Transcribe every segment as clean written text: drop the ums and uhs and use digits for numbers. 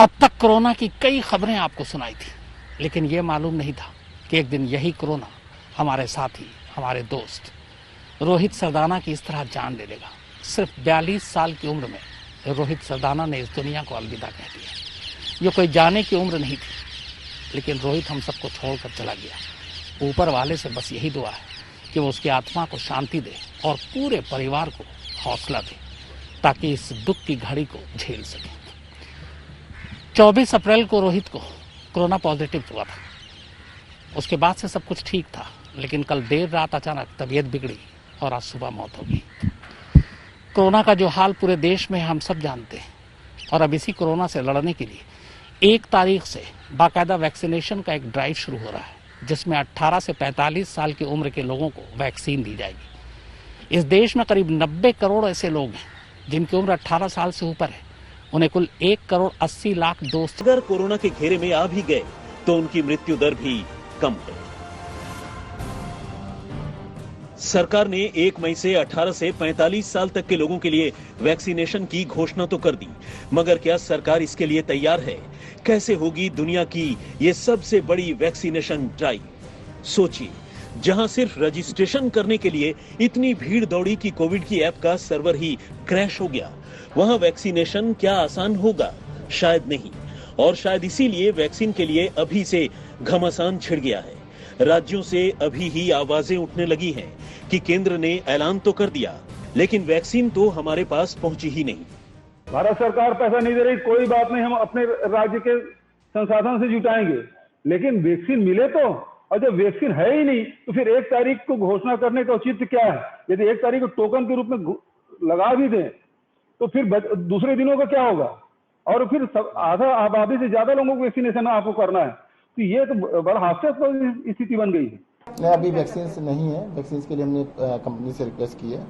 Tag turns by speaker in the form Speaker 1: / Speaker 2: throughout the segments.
Speaker 1: अब तक कोरोना की कई खबरें आपको सुनाई थी, लेकिन ये मालूम नहीं था कि एक दिन यही कोरोना हमारे साथी, हमारे दोस्त रोहित सरदाना की इस तरह जान ले लेगा। सिर्फ 42 साल की उम्र में रोहित सरदाना ने इस दुनिया को अलविदा कह दिया। ये कोई जाने की उम्र नहीं थी, लेकिन रोहित हम सबको छोड़कर चला गया। ऊपर वाले से बस यही दुआ है कि वो उसकी आत्मा को शांति दे और पूरे परिवार को हौसला दे, ताकि इस दुख की घड़ी को झेल सके। 24 अप्रैल को रोहित को कोरोना पॉजिटिव हुआ था। उसके बाद से सब कुछ ठीक था, लेकिन कल देर रात अचानक तबीयत बिगड़ी और आज सुबह मौत हो गई। कोरोना का जो हाल पूरे देश में हम सब जानते हैं, और अब इसी कोरोना से लड़ने के लिए 1 तारीख से बाकायदा वैक्सीनेशन का एक ड्राइव शुरू हो रहा है, जिसमें 18 से 45 साल की उम्र के लोगों को वैक्सीन दी जाएगी। इस देश में करीब 90 करोड़ ऐसे लोग हैं जिनकी उम्र 18 साल से ऊपर है। उन्हें कुल 1 करोड़ 80 लाख डोज।
Speaker 2: अगर कोरोना के घेरे में आ भी गए तो उनकी मृत्यु दर भी कम है। सरकार ने 1 मई से 18 से 45 साल तक के लोगों के लिए वैक्सीनेशन की घोषणा तो कर दी, मगर क्या सरकार इसके लिए तैयार है? कैसे होगी दुनिया की ये सबसे बड़ी वैक्सीनेशन ड्राइव? सोचिए, जहां सिर्फ रजिस्ट्रेशन करने के लिए इतनी भीड़ दौड़ी कि कोविड की ऐप का सर्वर ही क्रैश हो गया, वहां वैक्सीनेशन क्या आसान होगा? शायद नहीं। और शायद इसीलिए वैक्सीन के लिए अभी से घमासान छिड़ गया है। राज्यों से अभी ही आवाजें उठने लगी हैं कि केंद्र ने ऐलान तो कर दिया, लेकिन वैक्सीन तो हमारे पास पहुंची ही नहीं।
Speaker 3: भारत सरकार पैसा नहीं दे रही, कोई बात नहीं, हम अपने राज्य के संसाधन से जुटाएंगे, लेकिन वैक्सीन मिले तो। और जब वैक्सीन है ही नहीं तो फिर 1 तारीख को घोषणा करने का औचित्य क्या है? यदि 1 तारीख को टोकन के रूप में लगा भी दें तो फिर दूसरे दिनों का क्या होगा? और फिर आधा आबादी से ज्यादा लोगों को वैक्सीनेशन आपको करना है, तो ये तो बड़ा हास्यास्पद स्थिति बन गई है।
Speaker 4: नहीं, अभी वैक्सीन नहीं है। वैक्सीन के लिए हमने कंपनी से रिक्वेस्ट की है।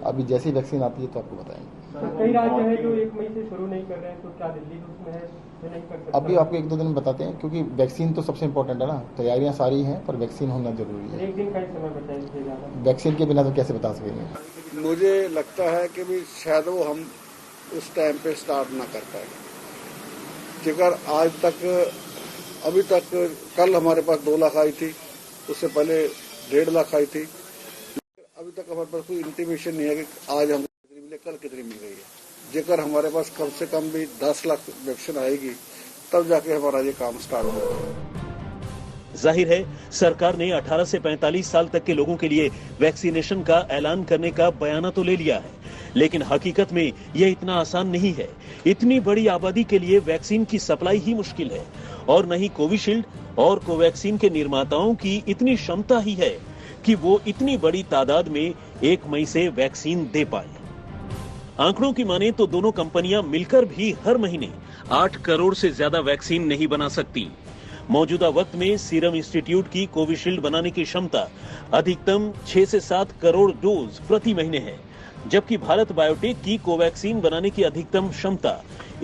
Speaker 4: अभी जैसी वैक्सीन आती है तो आपको बताएंगे।
Speaker 5: कई राज्य हैं जो 1 मई से शुरू नहीं कर रहे हैं, तो क्या दिल्ली उसमें है जो नहीं कर सकते?
Speaker 4: अभी आपको 1-2 दिन में बताते हैं, क्योंकि वैक्सीन तो सबसे इम्पोर्टेंट है ना। तैयारियां सारी हैं, पर वैक्सीन होना जरूरी है।
Speaker 5: 1 दिन का ही समय बताइए।
Speaker 4: वैक्सीन के बिना तो कैसे बता सकेंगे?
Speaker 6: मुझे लगता है कि भी शायद वो हम उस टाइम पे स्टार्ट ना कर पाएंगे। जेकर आज तक, अभी तक कल हमारे पास 2 लाख आई थी, उससे पहले 1.5 लाख आई थी। अभी तक हमारे पास कोई इंटीमेशन नहीं है कि आज हमको कितनी मिले, कल कितनी मिल गई है। जेकर हमारे पास कम से कम भी 10 लाख वैक्सीन आएगी, तब जाके हमारा ये काम स्टार्ट होगा।
Speaker 2: जाहिर है, सरकार ने 18 से 45 साल तक के लोगों के लिए वैक्सीनेशन का ऐलान करने का बयाना तो ले लिया है, लेकिन हकीकत में यह इतना आसान नहीं है। इतनी बड़ी आबादी के लिए वैक्सीन की सप्लाई ही मुश्किल है, और नहीं कोविशील्ड और कोवैक्सीन के निर्माताओं की इतनी क्षमता ही है कि वो इतनी बड़ी तादाद में 1 मई से वैक्सीन दे पाए। आंकड़ों की माने तो दोनों कंपनियां मिलकर भी हर महीने 8 करोड़ से ज्यादा वैक्सीन नहीं बना सकती। मौजूदा वक्त में सीरम इंस्टीट्यूट की कोविशील्ड बनाने की क्षमता अधिकतम 6 से 7 करोड़ डोज प्रति महीने है, जबकि भारत बायोटेक की कोवैक्सीन बनाने की अधिकतम क्षमता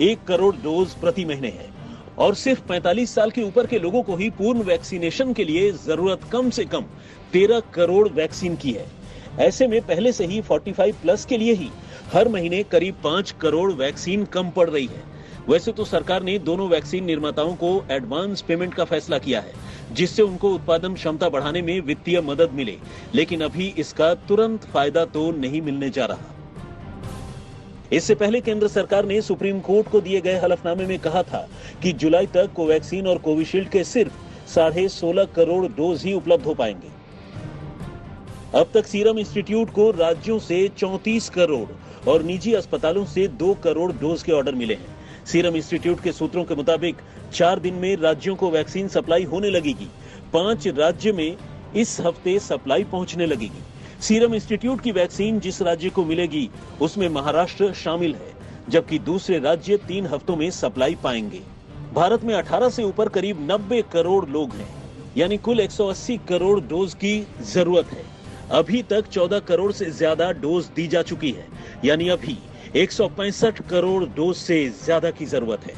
Speaker 2: 1 करोड़ डोज प्रति महीने है। और सिर्फ 45 साल के ऊपर के लोगों को ही पूर्ण वैक्सीनेशन के लिए जरूरत कम से कम 13 करोड़ वैक्सीन की है। ऐसे में पहले से ही 45 प्लस के लिए ही हर महीने करीब 5 करोड़ वैक्सीन कम पड़ रही है। वैसे तो सरकार ने दोनों वैक्सीन निर्माताओं को एडवांस पेमेंट का फैसला किया है, जिससे उनको उत्पादन क्षमता बढ़ाने में वित्तीय मदद मिले, लेकिन अभी इसका तुरंत फायदा तो नहीं मिलने जा रहा। इससे पहले केंद्र सरकार ने सुप्रीम कोर्ट को दिए गए हलफनामे में कहा था कि जुलाई तक कोवैक्सीन और कोविशील्ड के सिर्फ 16.5 करोड़ डोज ही उपलब्ध हो पाएंगे। अब तक सीरम इंस्टीट्यूट को राज्यों से 34 करोड़ और निजी अस्पतालों से 2 करोड़ डोज के ऑर्डर मिले हैं। सीरम इंस्टीट्यूट के सूत्रों के मुताबिक 4 दिन में राज्यों को वैक्सीन सप्लाई होने लगेगी। 5 राज्य में इस हफ्ते सप्लाई पहुंचने लगेगी। सीरम इंस्टीट्यूट की वैक्सीन जिस राज्य को मिलेगी उसमें महाराष्ट्र शामिल है, जबकि दूसरे राज्य 3 हफ्तों में सप्लाई पाएंगे। भारत में 18 से ऊपर करीब 90 करोड़ लोग हैं, यानी कुल 180 करोड़ डोज की जरूरत है। अभी तक 14 करोड़ से ज्यादा डोज दी जा चुकी है, यानी अभी 165 करोड़ डोज से ज्यादा की जरूरत है।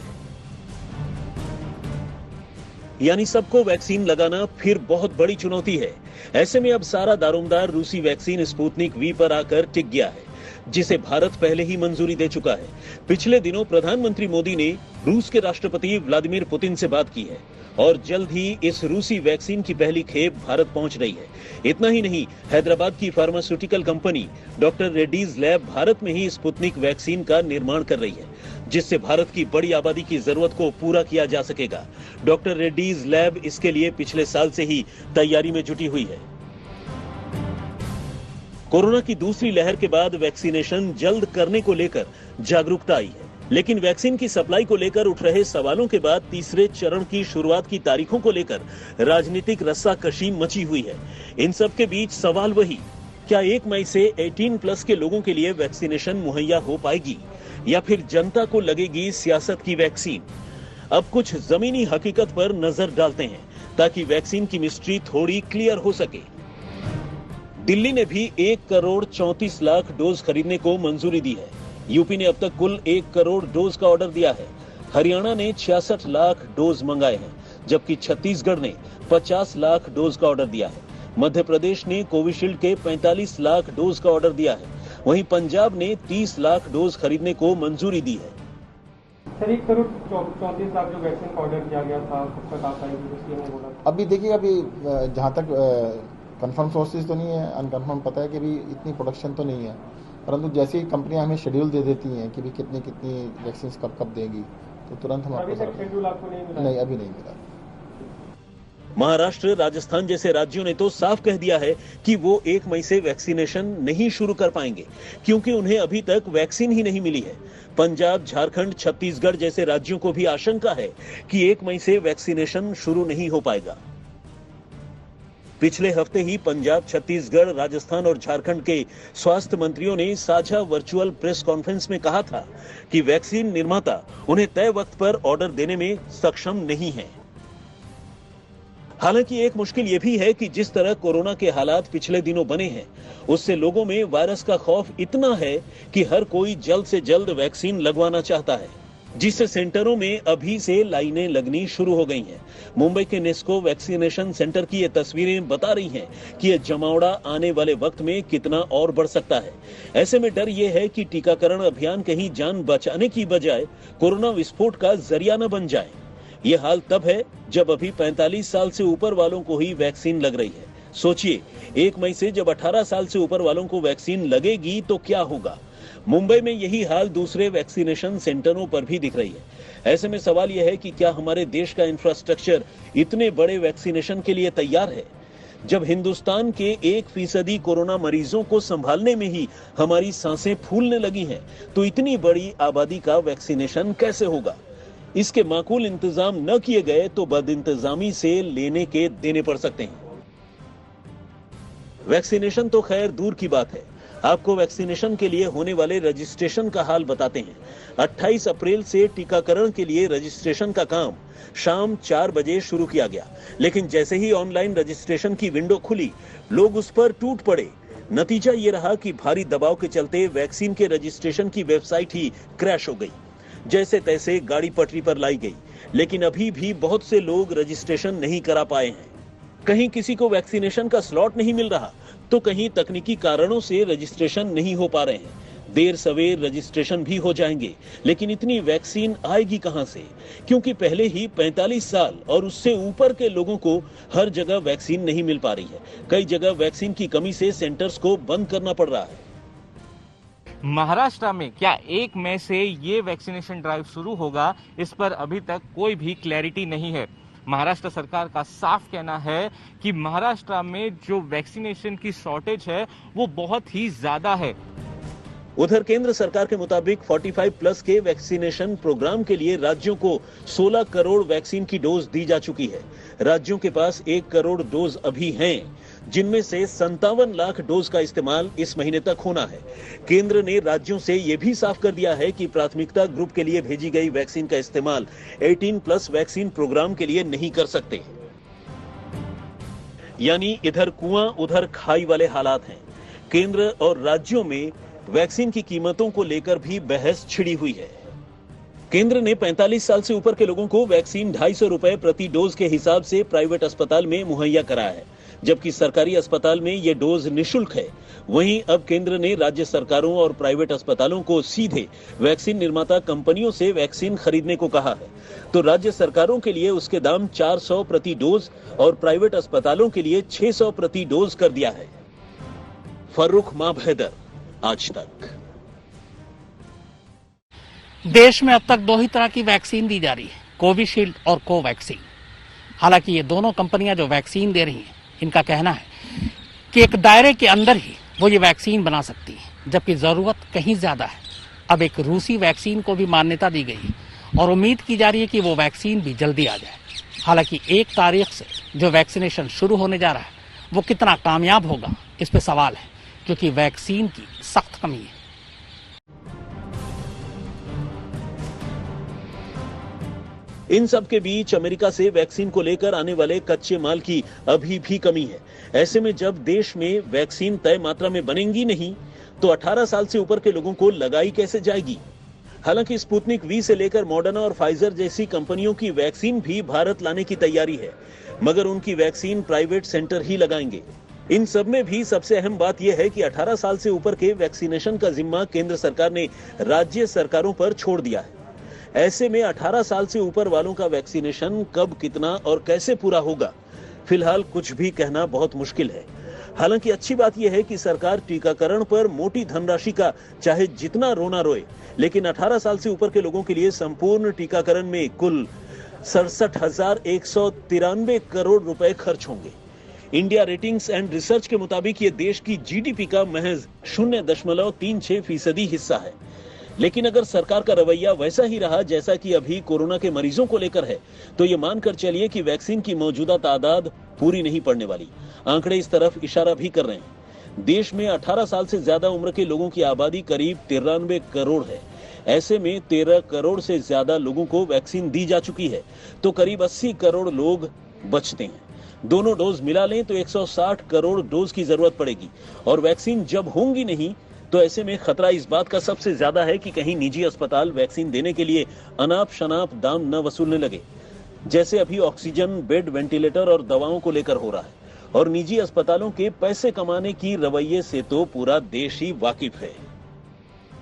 Speaker 2: यानी सबको वैक्सीन लगाना फिर बहुत बड़ी चुनौती है। ऐसे में अब सारा दारोमदार रूसी वैक्सीन स्पुतनिक वी पर आकर टिक गया है। जिसे भारत पहले ही मंजूरी दे चुका है। पिछले दिनों प्रधानमंत्री मोदी ने रूस के राष्ट्रपति व्लादिमीर पुतिन से बात की है और जल्द ही इस रूसी वैक्सीन की पहली खेप भारत पहुंच रही है। इतना ही नहीं, हैदराबाद की pharmaceutical company doctor Reddy's lab Bharat में ही स्पुतनिक वैक्सीन का निर्माण कर रही है, जिससे भारत की बड़ी आबादी की जरूरत को पूरा किया जा सकेगा। डॉक्टर रेड्डीज लैब इसके लिए पिछले साल से ही तैयारी में जुटी हुई है। कोरोना की दूसरी लहर के बाद वैक्सीनेशन जल्द करने को लेकर जागरूकता आई है, लेकिन वैक्सीन की सप्लाई को लेकर उठ रहे सवालों के बाद तीसरे चरण की शुरुआत की तारीखों को लेकर राजनीतिक रस्साकशी मची हुई है। इन सब के बीच सवाल वही, क्या 1 मई से 18+ के लोगों के लिए वैक्सीनेशन मुहैया हो पाएगी या फिर जनता को लगेगी सियासत की वैक्सीन? अब कुछ जमीनी हकीकत पर नजर डालते हैं ताकि वैक्सीन की मिस्ट्री थोड़ी क्लियर हो सके। दिल्ली ने भी 1,34,00,000 डोज खरीदने को मंजूरी दी है। यूपी ने अब तक कुल 1 करोड़ डोज का ऑर्डर दिया है। हरियाणा ने 66 लाख डोज मंगाए हैं, जबकि छत्तीसगढ़ ने 50 लाख डोज का ऑर्डर दिया है। मध्य प्रदेश ने कोविशील्ड के 45 लाख डोज का ऑर्डर दिया है। वहीं पंजाब ने 30 लाख डोज खरीदने को मंजूरी दी है।
Speaker 5: सर 1,34,00,000 जो वैक्सीन का ऑर्डर किया गया था, कब तक आता है?
Speaker 4: अभी देखिए, अभी जहाँ तक कंफर्म सोर्सेज तो नहीं है, अनकंफर्म पता है कि भी इतनी प्रोडक्शन तो नहीं है, परंतु जैसे ही कंपनियां हमें शेड्यूल दे देती हैं कि भी कितनी कितनी वैक्सीन कब देगी, तो तुरंत हम
Speaker 5: अभी तक शेड्यूल आपको नहीं मिला?
Speaker 4: नहीं, अभी नहीं मिला।
Speaker 2: महाराष्ट्र, राजस्थान जैसे राज्यों ने तो साफ कह दिया है कि वो 1 मई से वैक्सीनेशन नहीं शुरू कर पाएंगे, क्योंकि उन्हें अभी तक वैक्सीन ही नहीं मिली है। पंजाब, झारखंड, छत्तीसगढ़ जैसे राज्यों को भी आशंका है कि 1 मई से वैक्सीनेशन शुरू नहीं हो पाएगा। पिछले हफ्ते ही पंजाब, छत्तीसगढ़, राजस्थान और झारखंड के स्वास्थ्य मंत्रियों ने साझा वर्चुअल प्रेस कॉन्फ्रेंस में कहा था कि वैक्सीन निर्माता उन्हें तय वक्त पर ऑर्डर देने में सक्षम नहीं है। हालांकि एक मुश्किल यह भी है कि जिस तरह कोरोना के हालात पिछले दिनों बने हैं, उससे लोगों में वायरस का खौफ इतना है कि हर कोई जल्द से जल्द वैक्सीन लगवाना चाहता है, जिससे सेंटरों में अभी से लाइनें लगनी शुरू हो गई हैं। मुंबई के नेस्को वैक्सीनेशन सेंटर की ये तस्वीरें बता रही हैं कि ये जमावड़ा आने वाले वक्त में कितना और बढ़ सकता है। ऐसे में डर ये है कि टीकाकरण अभियान कहीं जान बचाने की बजाय कोरोना विस्फोट का जरिया न बन जाए। ये हाल तब है जब अभी 45 साल से ऊपर वालों को ही वैक्सीन लग रही है। सोचिए, 1 मई से जब 18 साल से ऊपर वालों को वैक्सीन लगेगी तो क्या होगा। मुंबई में यही हाल दूसरे वैक्सीनेशन सेंटरों पर भी दिख रही है। ऐसे में सवाल यह है कि क्या हमारे देश का इंफ्रास्ट्रक्चर इतने बड़े वैक्सीनेशन के लिए तैयार है? जब हिंदुस्तान के 1% कोरोना मरीजों को संभालने में ही हमारी सांसें फूलने लगी हैं, तो इतनी बड़ी आबादी का वैक्सीनेशन कैसे होगा? इसके माकूल इंतजाम न किए गए तो बदइंतजामी से लेने के देने पड़ सकते हैं। वैक्सीनेशन तो खैर दूर की बात है, आपको वैक्सीनेशन के लिए होने वाले रजिस्ट्रेशन का हाल बताते हैं। 28 अप्रैल से टीकाकरण के लिए रजिस्ट्रेशन का काम शाम 4 बजे शुरू किया गया, लेकिन जैसे ही ऑनलाइन रजिस्ट्रेशन की विंडो खुली, लोग उस पर टूट पड़े। नतीजा ये रहा कि भारी दबाव के चलते वैक्सीन के रजिस्ट्रेशन की वेबसाइट ही क्रैश हो गई। जैसे तैसे गाड़ी पटरी पर लाई गई, लेकिन अभी भी बहुत से लोग रजिस्ट्रेशन नहीं करा पाए हैं। कहीं किसी को वैक्सीनेशन का स्लॉट नहीं मिल रहा, तो कहीं तकनीकी कारणों से रजिस्ट्रेशन नहीं हो पा रहे हैं। देर सवेर रजिस्ट्रेशन भी हो जाएंगे, लेकिन इतनी वैक्सीन आएगी कहां से? क्योंकि पहले ही 45 साल और उससे ऊपर के लोगों को हर जगह वैक्सीन नहीं मिल पा रही है। कई जगह वैक्सीन की कमी से सेंटर्स को बंद करना पड़ रहा है।
Speaker 7: महाराष्ट्र में क्या 1 मई से ये वैक्सीनेशन ड्राइव शुरू होगा, इस पर अभी तक कोई भी क्लैरिटी नहीं है। महाराष्ट्र सरकार का साफ कहना है कि महाराष्ट्र में जो वैक्सीनेशन की शॉर्टेज है वो बहुत ही ज्यादा है।
Speaker 2: उधर केंद्र सरकार के मुताबिक 45+ के वैक्सीनेशन प्रोग्राम के लिए राज्यों को 16 करोड़ वैक्सीन की डोज दी जा चुकी है। राज्यों के पास 1 करोड़ डोज अभी हैं, जिनमें से 57 लाख डोज का इस्तेमाल इस महीने तक होना है। केंद्र ने राज्यों से यह भी साफ कर दिया है कि प्राथमिकता ग्रुप के लिए भेजी गई वैक्सीन का इस्तेमाल 18+ वैक्सीन प्रोग्राम के लिए नहीं कर सकते। यानी इधर कुआं उधर खाई वाले हालात हैं। केंद्र और राज्यों में वैक्सीन की कीमतों को लेकर भी बहस छिड़ी हुई है। केंद्र ने 45 साल से ऊपर के लोगों को वैक्सीन 250 रुपए प्रति डोज के हिसाब से प्राइवेट अस्पताल में मुहैया कराया है, जबकि सरकारी अस्पताल में ये डोज निःशुल्क है। वहीं अब केंद्र ने राज्य सरकारों और प्राइवेट अस्पतालों को सीधे वैक्सीन निर्माता कंपनियों से वैक्सीन खरीदने को कहा है। तो राज्य सरकारों के लिए उसके दाम 400 प्रति डोज और प्राइवेट अस्पतालों के लिए 600 प्रति डोज कर दिया है। फर्रुख माभैदर, आज तक।
Speaker 1: देश में अब तक 2 ही तरह की वैक्सीन दी जा रही है, कोविशील्ड और कोवैक्सीन। हालांकि ये दोनों कंपनियां जो वैक्सीन दे रही हैं, इनका कहना है कि एक दायरे के अंदर ही वो ये वैक्सीन बना सकती है, जबकि जरूरत कहीं ज्यादा है। अब एक रूसी वैक्सीन को भी मान्यता दी गई है और उम्मीद की जा रही है कि वो वैक्सीन भी जल्दी आ जाए। हालांकि 1 तारीख से जो वैक्सीनेशन शुरू होने जा रहा है, वो कितना कामयाब होगा, इस पे सवाल है, क्योंकि वैक्सीन की सख्त कमी है।
Speaker 2: इन सब के बीच अमेरिका से वैक्सीन को लेकर आने वाले कच्चे माल की अभी भी कमी है। ऐसे में जब देश में वैक्सीन तय मात्रा में बनेंगी नहीं, तो 18 साल से ऊपर के लोगों को लगाई कैसे जाएगी? हालांकि स्पुतनिक वी से लेकर मॉडर्ना और फाइजर जैसी कंपनियों की वैक्सीन भी भारत लाने की तैयारी है, मगर उनकी वैक्सीन प्राइवेट सेंटर ही लगाएंगे। इन सब में भी सबसे अहम बात यह है कि 18 साल से ऊपर के वैक्सीनेशन का जिम्मा केंद्र सरकार ने राज्य सरकारों पर छोड़ दिया है। ऐसे में 18 साल से ऊपर वालों का वैक्सीनेशन कब, कितना और कैसे पूरा होगा, फिलहाल कुछ भी कहना बहुत मुश्किल है। हालांकि अच्छी बात यह है कि सरकार टीकाकरण पर मोटी धनराशि का चाहे जितना रोना रोए, लेकिन 18 साल से ऊपर के लोगों के लिए संपूर्ण टीकाकरण में कुल 67,193 करोड़ रुपए खर्च होंगे। इंडिया रेटिंग्स एंड रिसर्च के मुताबिक ये देश की जीडीपी का महज 0.36% हिस्सा है। लेकिन अगर सरकार का रवैया वैसा ही रहा जैसा कि अभी कोरोना के मरीजों को लेकर है, तो ये मानकर चलिए कि वैक्सीन की मौजूदा तादाद पूरी नहीं पड़ने वाली। आंकड़े इस तरफ इशारा भी कर रहे हैं। देश में 18 साल से ज्यादा उम्र के लोगों की आबादी करीब 93 करोड़ है। ऐसे में 13 करोड़ से ज्यादा लोगों को वैक्सीन दी जा चुकी है, तो करीब 80 करोड़ लोग बचते हैं। दोनों डोज मिला लें तो 160 करोड़ डोज की जरूरत पड़ेगी, और वैक्सीन जब होंगी नहीं, तो ऐसे में खतरा इस बात का सबसे ज्यादा है कि कहीं निजी अस्पताल वैक्सीन देने के लिए अनाप शनाप दाम न वसूलने लगे, जैसे अभी ऑक्सीजन, बेड, वेंटिलेटर और दवाओं को लेकर हो रहा है। और निजी अस्पतालों के पैसे कमाने की रवैये से तो पूरा देश ही वाकिफ है।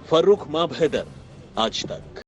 Speaker 2: फर्रुख माभैदर, आज तक।